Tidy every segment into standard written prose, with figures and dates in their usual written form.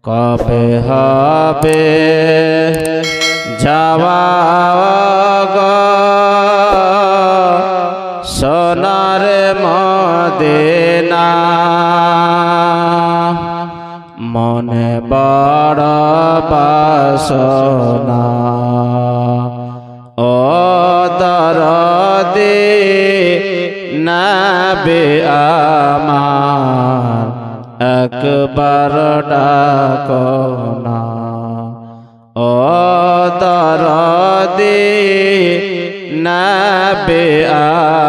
কবে হবে যাওয়া গো সোনার মদিনা মনে বড় বাসনা ও দরদি নবী আমার একবার ডাকো না ও দরদি নবী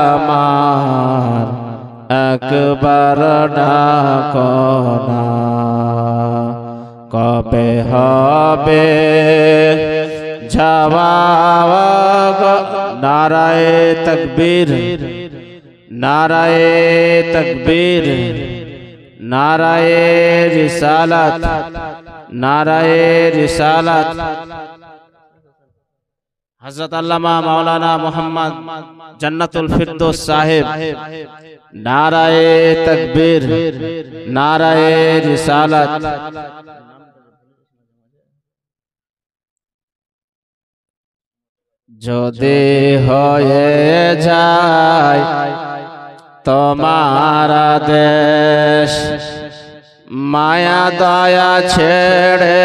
আমার একবার ডাকো না কবে হবে যাওয়া গো নারায়ে তাকবীর নারায়ে তাকবীর নারায়ে রিসালাত নারায়ে রিসালাত হযরত আল্লামা মাওলানা মুহাম্মদ জান্নাতুল ফিরদৌস সাহেব নারায়ে তাকবীর নারায়ে রিসালাত যদি হয়ে যায় তোমার দেশ মায়া দয়া ছেড়ে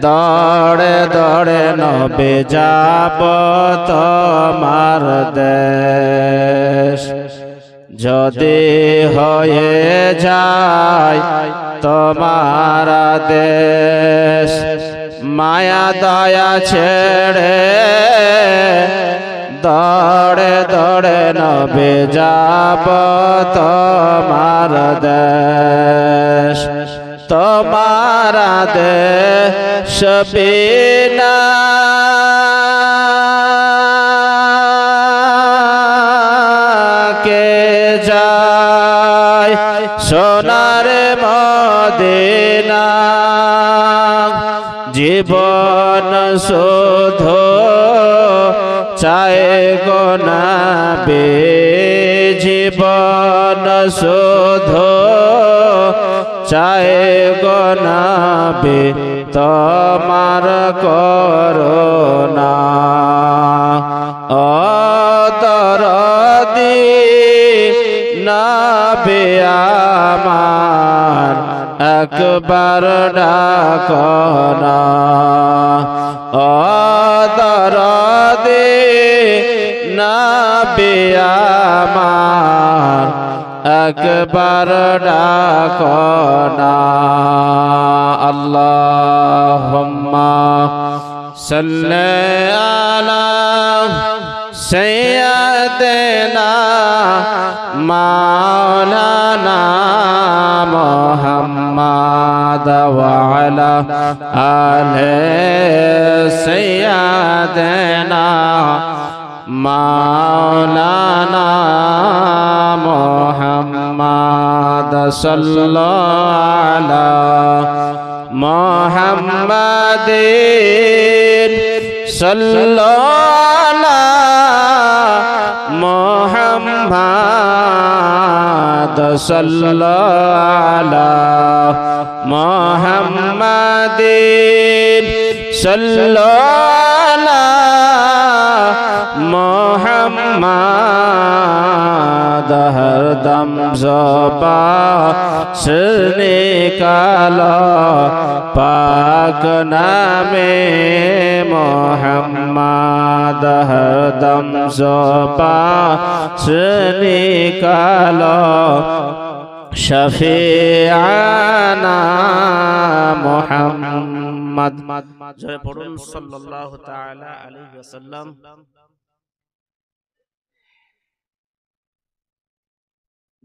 দৌড়ে দৌড়ে নবে যাব তোমার দেশ যদি হয়ে যায় তোমার দেশ মায়া দয়া ছেড়ে দৌড়ে দৌড়ে নবে যাব তোমার দেশ তোমার দেশ বিনা কে যায় সোনার মদিনা জীবন শুধু চায় গো নবী জীবন শুধু চায় গো নবী তোমার করুণা ও দরদি নবী আমার একবার ডাকো না ও দরদি নবী আমার একবার ডাকো না আল্লাহুম্মা সাল্লি আলা সাইয়্যিদিনা মাওলানা মুহাম্মদ ওয়া আলা আলি সাইয়্যিদিনা মাওলানা মুহাম্মদ সাল্লাল্লাহু আলা মুহাম্মাদিন সাল্লাল্লাহু মুহাম্মদ সাল্লাল্লাহু মুহাম্মাদিন সাল্লাল্লাহু মুহাম্মদ হরদম ज़बान से निकालो पाक नामे मुहम्मद हरदम ज़बान से निकालो शफीआना मुहम्मद जय पढ़ुन सल्लल्लाहु ताला अलैहि वसल्लम।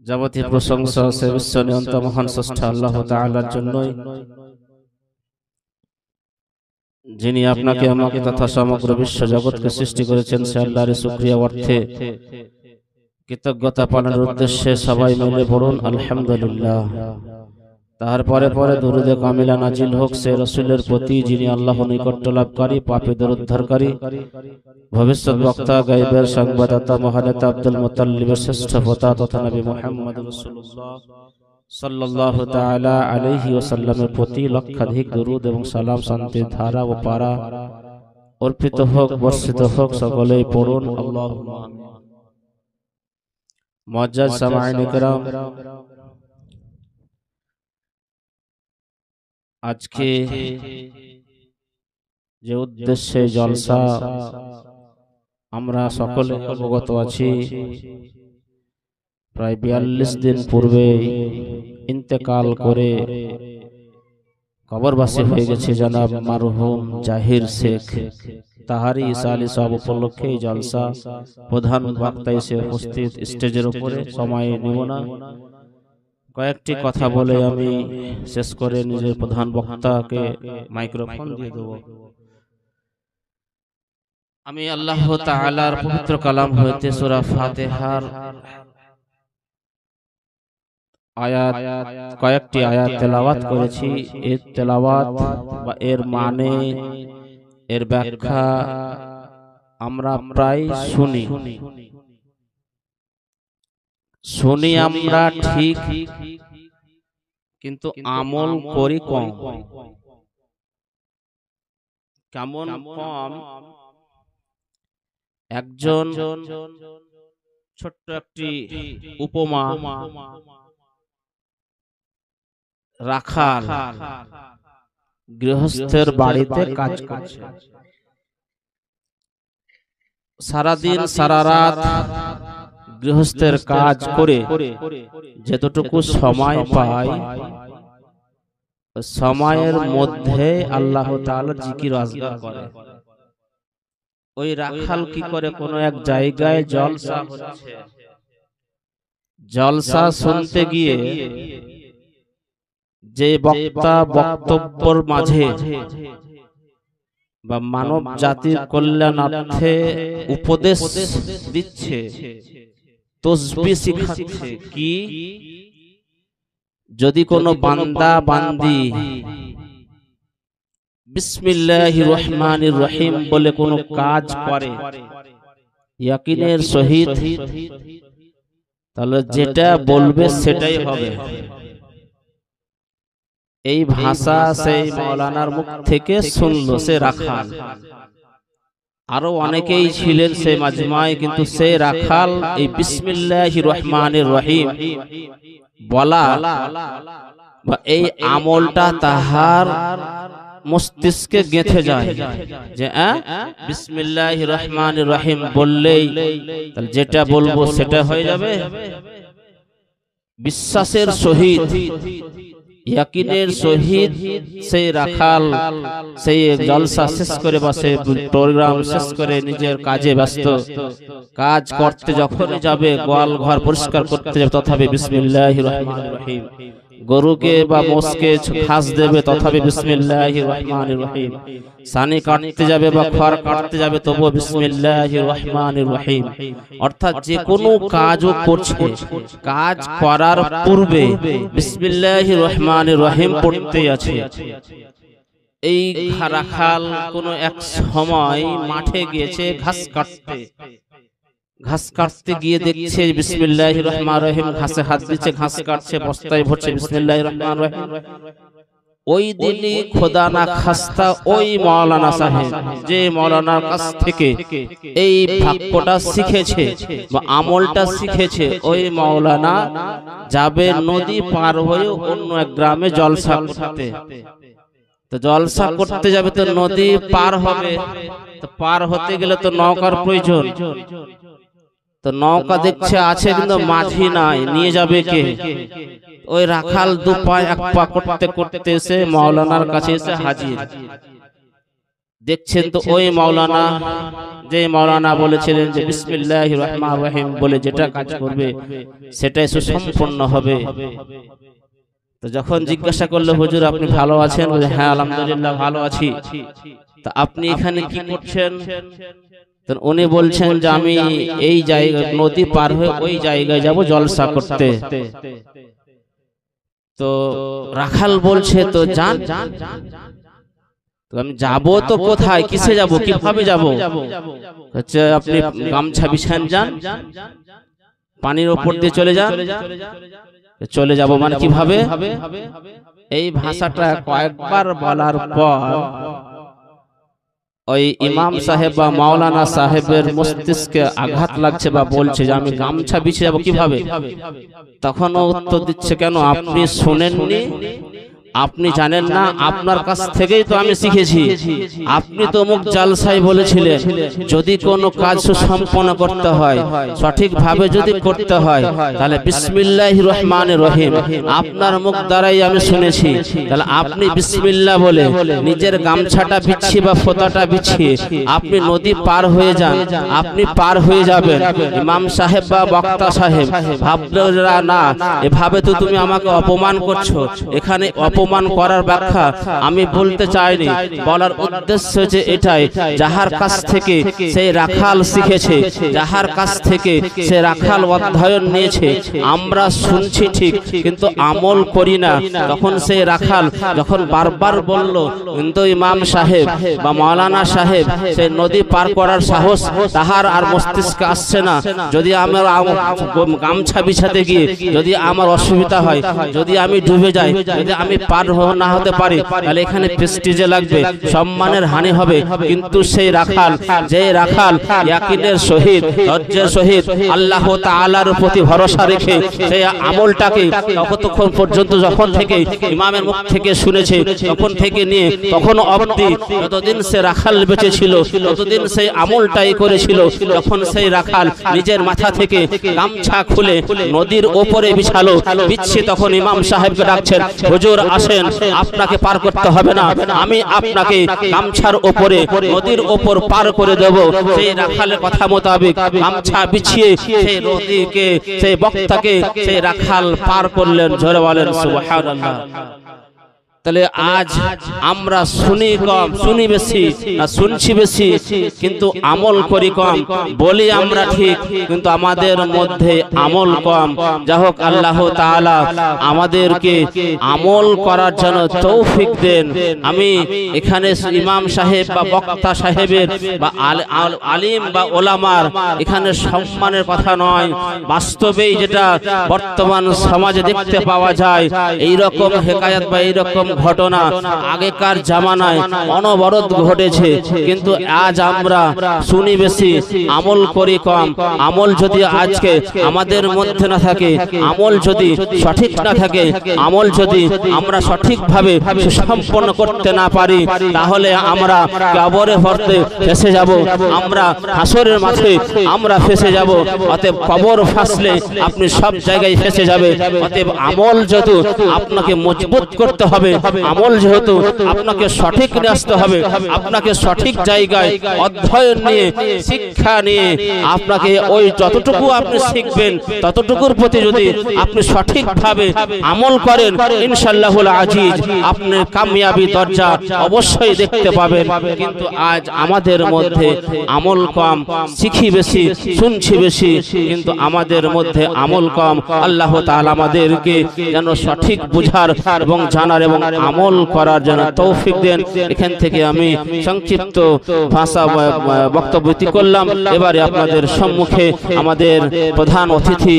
যাবতীয় প্রশংসা সে বিশ্ব নিয়ন্তা মহান স্রষ্টা আল্লাহ তাআলার জন্যই, যিনি আপনাকে আমাকে তথা সমগ্র বিশ্ব জগৎকে সৃষ্টি করেছেন। সে আল্লাহর শুকরিয়া অর্থে কৃতজ্ঞতা পালনের উদ্দেশ্যে সবাই মিলে পড়ুন আলহামদুলিল্লাহ। তার পরে পরে দুরূদে কামিলা নাজিল হোক সে রাসূলের প্রতি, যিনি আল্লাহর নৈকট্য লাভকারী, পাপীদের উদ্ধারকারী, ভবিষ্যৎ বক্তা, গায়বের সংবাদদাতা, মহানেতা আব্দুল মুত্তালিবের শ্রেষ্ঠ পোতা তথা নবী মুহাম্মদ রাসূলুল্লাহ সাল্লাল্লাহু তাআলা আলাইহি ওয়াসাল্লামের প্রতি লক্ষাধিক দরুদ এবং সালাম শান্তির ধারা ও পারা অর্পিত হোক, বর্ষিত হোক, সকলেই পড়ুন আল্লাহুম্মা আমিন। মুআজ্জাজ সামাঈন کرام, আজকে যে উদ্দেশ্যে জলসা আমরা সকলে অবগত আছি, প্রায় 42 দিন পূর্বে ইন্তেকাল করে কবরবাসী হয়ে গেছে জনাব মারহুম জাহির শেখ। তাহারি ইসালি সব উপলক্ষে জলসা প্রধান বক্তা এসে উপস্থিত স্টেজের উপরে। সময় নিব না, কয়েকটি কথা বলে আমি শেষ করে নিজের প্রধান বক্তাকে মাইক্রোফোন দিয়ে দেব। আমি আল্লাহ তাআলার পবিত্র কালাম হইতে সূরা ফাতিহার আয়াত, কয়েকটি আয়াত তেলাওয়াত করেছি। এর তেলাওয়াত বা এর মানে, এর ব্যাখ্যা আমরা প্রায় শুনি আমরা ঠিক, কিন্তু আমল করি কম। কেমন কম? একজন ছোট্ট একটি উপমা, রাখাল গৃহস্থের বাড়িতে কাজ করছে, সারাদিন সারা রাত গৃহস্থের কাজ করে যতটুকু সময় পায়, সময়ের মধ্যে আল্লাহ তাআলার জিকির আজকার করে। ওই রাখাল কি করে, কোন এক জায়গায় জলসা হচ্ছে, জলসা শুনতে গিয়ে যে বক্তা বক্তব্যের মাঝে বা মানব জাতির কল্যাণার্থে উপদেশ দিচ্ছে, তাসবিহ শিখাচ্ছে, কি যদি কোনো বান্দা বান্দি বিসমিল্লাহির রহমানির রহিম বলে কোনো কাজ করে ইয়াকিনের সহিত, তাহলে যেটা বলবে সেটাই হবে। এই ভাষা সেই মাওলানার মুখ থেকে শুনলো সে রাখাল। আরো অনেকেই ছিলেন সে মাজমায়, কিন্তু সে রাখাল এই বিসমিল্লাহির রহমানির রহিম বলা বা এই আমলটা তাহার মস্তিষ্কে গেঁথে যায় যে বিসমিল্লাহির রহমানির রহিম বললেই তাহলে যেটা বলবো সেটা হয়ে যাবে। বিশ্বাসের সহিত, ইয়াকিনের সহিত সেই রাখাল সেই জলসা শেষ করে বসে, প্রোগ্রাম শেষ করে নিজের কাজে ব্যস্ত, কাজ করতে যখন যাবে, গোয়াল ঘর পরিষ্কার করতে যাবে, তথাপি বিসমিল্লাহির রহমানির রহিম, গরুকে বা মোষকে ঘাস দেবে, তথাপি বিসমিল্লাহির রহমানির রহিম, সানি কাটতে যাবে বা খড় কাটতে যাবে, তবুও বিসমিল্লাহির রহমানির রহিম। অর্থাৎ যে কোনো কাজও করছে, কাজ করার পূর্বে বিসমিল্লাহির রহমানির রহিম পড়তে আছে। এই রাখাল কোন এক সময় মাঠে গিয়েছে ঘাস কাটতে, ঘাস কাটতে গিয়ে দেখছে বিসমিল্লাহির রহমানির রহিম, ঘাসে হাত দিচ্ছে, ঘাস কাটছে, বস্তায় ভরছে বিসমিল্লাহির রহমানির রহিম। ওই দিনই খোদা না খাস্তা ওই মাওলানা সাহেব যে মাওলানার কাছ থেকে এই বাক্যটা শিখেছে বা আমলটা শিখেছে, ওই মাওলানা যাবে নদী পার হয়ে অন্য এক গ্রামে জলসা করতে। তো জলসা করতে যাবে তো নদী পার হবে, তো পার হতে গেলে তো নৌকার প্রয়োজন। তো নৌকা দেখছে আছে কিন্তু মাঝি নাই, নিয়ে যাবে কে? ওই রাখাল দু পায়ে এক পা করতে করতে এসে মাওলানার কাছে এসে হাজির। দেখছেন তো ওই মাওলানা, যে মাওলানা বলেছিলেন যে বিসমিল্লাহির রহমানির রহিম বলে যেটা কাজ করবে সেটাই সুসম্পন্ন হবে। তো যখন জিজ্ঞাসা করলো, হুজুর আপনি ভালো আছেন? হ্যাঁ আলহামদুলিল্লাহ ভালো আছি। তা আপনি এখানে কি করছেন? উনি বলছেন যে আমি এই জায়গা নদী পার হয়ে ওই জায়গায় যাব জলসা করতে। তো রাখাল বলছে তো যান। তো আমি যাব তো কোথায়, কিসে যাব, কিভাবে যাব? হচ্ছে আপনি গামছা বিছান যান, পানির উপর দিয়ে চলে যান, চলে যাব মানে কিভাবে? এই ভাষাটা কয়েকবার বলার পর ওই ইমাম সাহেব বা মাওলানা সাহেবের মস্তিষ্কে আঘাত লাগছে বা বলছে যে আমি গামছা বিছিয়ে যাব কিভাবে। তখন ও উত্তর দিচ্ছে, কেন আপনি শোনেননি, আপনি জানেন না, আপনার কাছ থেকেই তো আমি শিখেছি। আপনি তো মুখ জালসাই বলেছিলেন যদি কোনো কাজ সুসম্পন্ন করতে হয়, সঠিকভাবে যদি করতে হয়, তাহলে বিসমিল্লাহির রহমানির রহিম আপনার মুখ দ্বারাই আমি শুনেছি। তাহলে আপনি বিসমিল্লাহ বলে নিজের গামছাটা বিছিয়ে বা ফোঁতাটা বিছিয়ে আপনি নদী পার হয়ে যান, আপনি পার হয়ে যাবেন। ইমাম সাহেব বা বক্তা সাহেব ভাবলো না, এভাবে তো তুমি আমাকে অপমান করছো। এখানে অপমান করার ব্যাখ্যা আমি বলতে চাইনি, বলার উদ্দেশ্য যে এটাই, যাহার কাছ থেকে সেই রাখাল শিখেছে, যাহার কাছ থেকে সে রাখাল অধ্যয়ন নিয়েছে, আমরা শুনছি ঠিক কিন্তু আমল করি না। তখন সেই রাখাল যখন বারবার বলল, কিন্তু ইমাম সাহেব বা মাওলানা সাহেব সেই নদী পার করার সাহস তাহার আর মস্তিষ্কে আসছে না। যদি আমার গামছা বিছাতে গিয়ে যদি আমার অসুবিধা হয়, যদি আমি ডুবে যাই, যদি আমি পার না হতে পারি, তাহলে এখানে প্রেস্টিজে লাগবে, সম্মানের হানি হবে। কিন্তু সেই রাখাল, যে রাখাল ইয়াকিনের সহিত ধৈর্যের সহিত আল্লাহ তাআলার প্রতি ভরসা রেখে সেই আমলটাকে ততক্ষণ পর্যন্ত যখন থেকে ইমামের মুখ থেকে শুনেছে, তখন থেকে নিয়ে তখন অবধি যতদিন সে রাখাল বেঁচে ছিল ততদিন সেই আমলটাই করেছিল। তখন সেই রাখাল নিজের মাথা থেকে গামছা খুলে নদীর ওপরে বিছালো, বিছিয়ে তখন ইমাম সাহেবকে ডাকছেন, হুজুর আসেন, আপনাকে পার করতে হবে না, আমি আপনাকে গামছার ওপরে নদীর ওপর পার করে দেব। সেই রাখালের কথা মোতাবেক গামছা বিছিয়ে সেই নদীকে, সেই বক্তাকে সেই রাখাল পার করলেন। জোরে বলেন সুবহানাল্লাহ। তাহলে আজ আমরা শুনি কম, শুনি বেশি, না শুনছি বেশি, কিন্তু আমল করি কম। বলি আমরা ঠিক কিন্তু আমাদের মধ্যে আমল কম। যা হোক, আল্লাহ তাআলা আমাদেরকে আমল করার জন্য তৌফিক দেন। আমি এখানে ইমাম সাহেব বা বক্তা সাহেবের বা আলিম বা ওলামার এখানে সম্মানের কথা নয়, বাস্তবেই যেটা বর্তমান সমাজে দেখতে পাওয়া যায়, এই রকম হেকায়াত বা এই রকম ঘটনা আগেকার জামানায় অনবরত ঘটেছে। কিন্তু আজ আমরা শুনি বেশি, আমল করি কম। আমল যদি আজকে আমাদের মধ্যে না থাকে, আমল যদি সঠিক না থাকে, আমল যদি আমরা সঠিকভাবে সুসম্পন্ন করতে না পারি, তাহলে আমরা কবরে ভরতে ফেসে যাব, আমরা হাসরের মাঠে আমরা ফেসে যাব। অতএব কবর ফাসলে আপনি সব জায়গায় ফেসে যাবে। অতএব আমল যেহেতু আপনাকে মজবুত করতে হবে, আমল যেহেতু আপনাকে সঠিক নিয়ে আসতে হবে, আপনাকে সঠিক জায়গায় অধ্যয়ন নিয়ে শিক্ষা নিয়ে আপনাকে ওই যতটুকু আপনি শিখবেন ততটুকুর প্রতি যদি আপনি সঠিকভাবে আমল করেন, ইনশাআল্লাহুল আজিজ আপনি কামিয়াবি দরজা অবশ্যই দেখতে পাবেন। কিন্তু আজ আমাদের মধ্যে আমল কম, শিখি বেশি, শুনছি বেশি, কিন্তু আমাদের মধ্যে আমল কম। আল্লাহ তাআলা আমাদেরকে যেন সঠিক বুঝার এবং জানার এবং আমল করার জন্য তৌফিক দেন। এখান থেকে আমি সংক্ষিপ্ত ভাষা বক্তব্য করলাম। এবারে আপনাদের সম্মুখে আমাদের প্রধান অতিথি